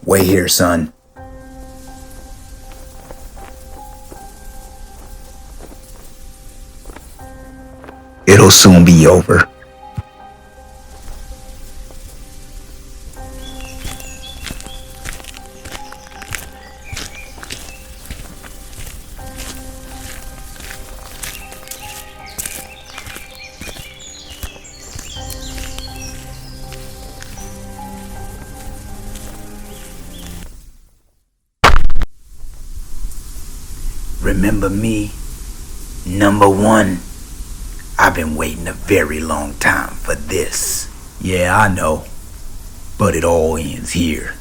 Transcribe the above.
Wait here, son. It'll soon be over. Remember me? Number one. I've been waiting a very long time for this. Yeah, I know. But it all ends here.